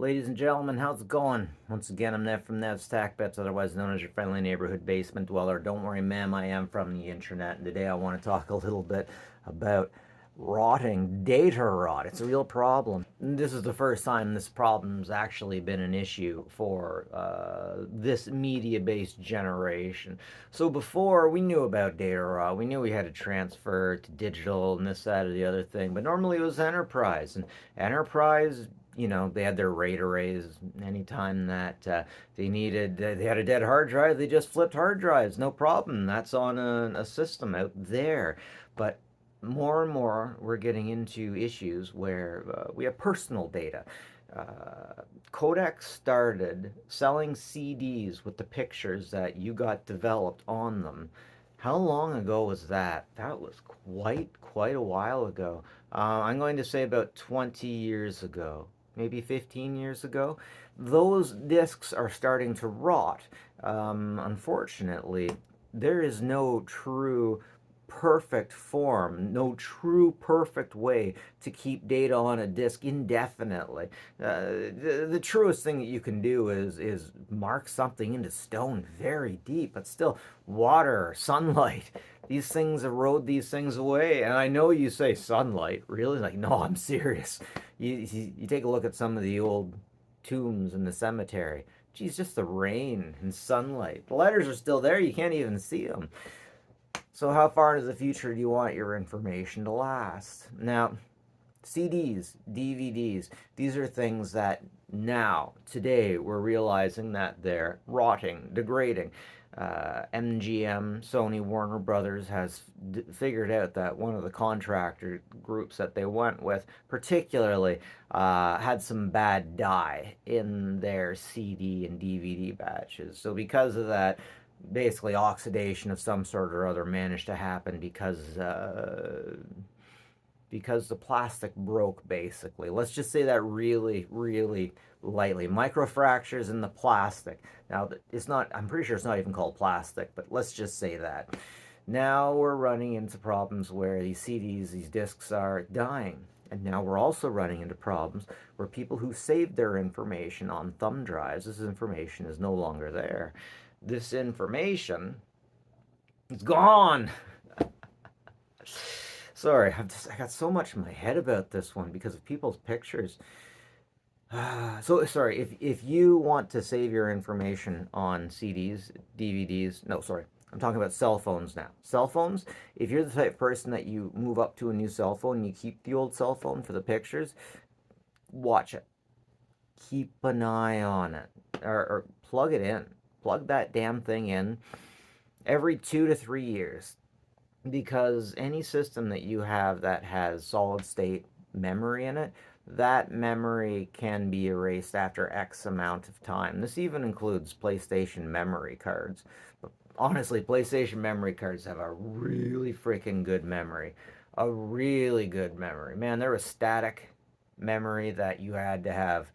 Ladies and gentlemen, how's it going? Once again, I'm Nev from Nev's Tack Bets, otherwise known as your friendly neighborhood basement dweller. Don't worry, ma'am, I am from the internet, and today I want to talk a little bit about rotting, data rot. It's a real problem. This is the first time this problem's actually been an issue for this media-based generation. So before, we knew about data rot. We knew we had to transfer to digital and this, that, or the other thing. But normally it was enterprise, and enterprise, they had their rate arrays. Anytime that they had a dead hard drive, they just flipped hard drives, no problem. That's on a system out there. But more and more, we're getting into issues where we have personal data. Kodak started selling CDs with the pictures that you got developed on them. How long ago was that? That was quite a while ago. I'm going to say about 20 years ago, maybe 15 years ago. Those discs are starting to rot. Unfortunately, there is no true perfect form, no true perfect way to keep data on a disk indefinitely. The truest thing that you can do is mark something into stone very deep, but still, water, sunlight, these things erode these things away. And I know you say sunlight, really? Like, no, I'm serious. You take a look at some of the old tombs in the cemetery. Geez, just the rain and sunlight. The letters are still there, you can't even see them. So how far into the future do you want your information to last? Now, CDs, DVDs, these are things that now, today, we're realizing that they're rotting, degrading. MGM, Sony, Warner Brothers has figured out that one of the contractor groups that they went with, particularly, had some bad dye in their CD and DVD batches. So because of that, basically oxidation of some sort or other managed to happen because the plastic broke, basically. Let's just say that really, really lightly. Microfractures in the plastic. Now, it's not, I'm pretty sure it's not even called plastic, but let's just say that. Now we're running into problems where these CDs, these discs are dying. And now we're also running into problems where people who saved their information on thumb drives, this information is no longer there. This information is gone. Sorry, I got so much in my head about this one because of people's pictures. So sorry, if you want to save your information on CDs, DVDs, no, sorry, I'm talking about cell phones now. Cell phones, if you're the type of person that you move up to a new cell phone and you keep the old cell phone for the pictures, watch it. Keep an eye on it. Or plug it in. Plug that damn thing in every 2 to 3 years, because any system that you have that has solid state memory in it, that memory can be erased after X amount of time. This even includes PlayStation memory cards. But honestly, PlayStation memory cards have a really freaking good memory. A really good memory. Man, there was static memory that you had to have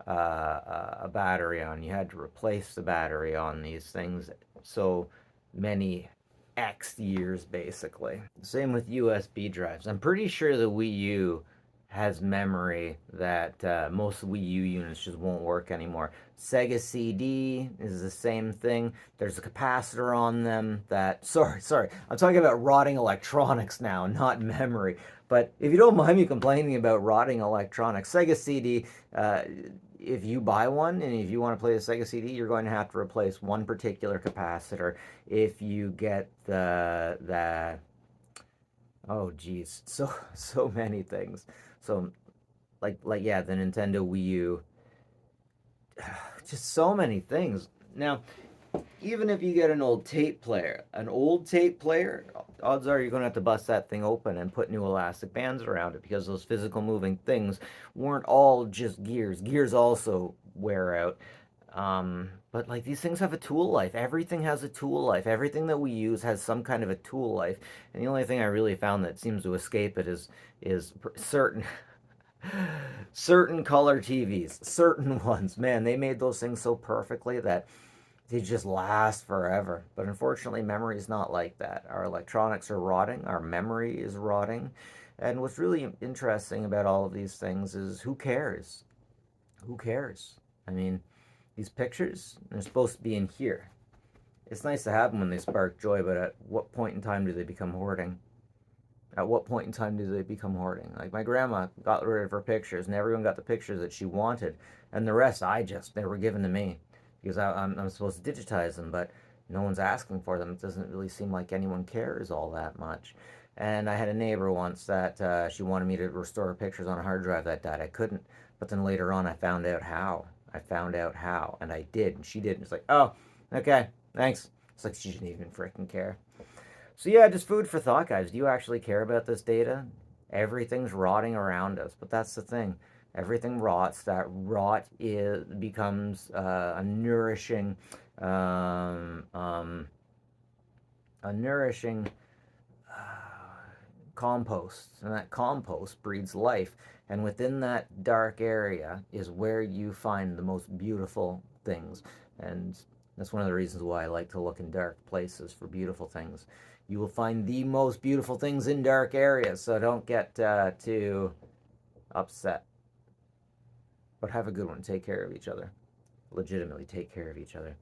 a battery on. You had to replace the battery on these things so many X years, basically. Same with USB drives. I'm pretty sure the Wii U has memory that most Wii U units just won't work anymore. Sega CD is the same thing. There's a capacitor on them that, sorry, I'm talking about rotting electronics now, not memory. But if you don't mind me complaining about rotting electronics, Sega CD, if you buy one and if you want to play a Sega CD, you're going to have to replace one particular capacitor. If you get the oh geez, so many things. So like yeah, the Nintendo Wii U, just so many things. Now, even if you get an old tape player, odds are you're going to have to bust that thing open and put new elastic bands around it, because those physical moving things weren't all just gears. Gears also wear out. But like, these things have a tool life. Everything has a tool life. Everything that we use has some kind of a tool life. And the only thing I really found that seems to escape it is certain color TVs, certain ones. Man, they made those things so perfectly that they just last forever. But unfortunately, memory is not like that. Our electronics are rotting, our memory is rotting. And what's really interesting about all of these things is, who cares? Who cares? I mean, these pictures, they're supposed to be in here. It's nice to have them when they spark joy, but at what point in time do they become hoarding? At what point in time do they become hoarding? Like my grandma got rid of her pictures, and everyone got the pictures that she wanted, and the rest they were given to me because I'm supposed to digitize them, but no one's asking for them. It doesn't really seem like anyone cares all that much. And I had a neighbor once that she wanted me to restore her pictures on a hard drive that died. I couldn't, but then later on I found out how. And I did, and she did. And it's like, oh, okay, thanks. It's like she didn't even freaking care. So yeah, just food for thought, guys. Do you actually care about this data? Everything's rotting around us, but that's the thing. Everything rots. That rot is becomes um, um, a nourishing compost, and that compost breeds life. And within that dark area is where you find the most beautiful things. And that's one of the reasons why I like to look in dark places for beautiful things. You will find the most beautiful things in dark areas, so don't get too upset. But have a good one. Take care of each other. Legitimately take care of each other.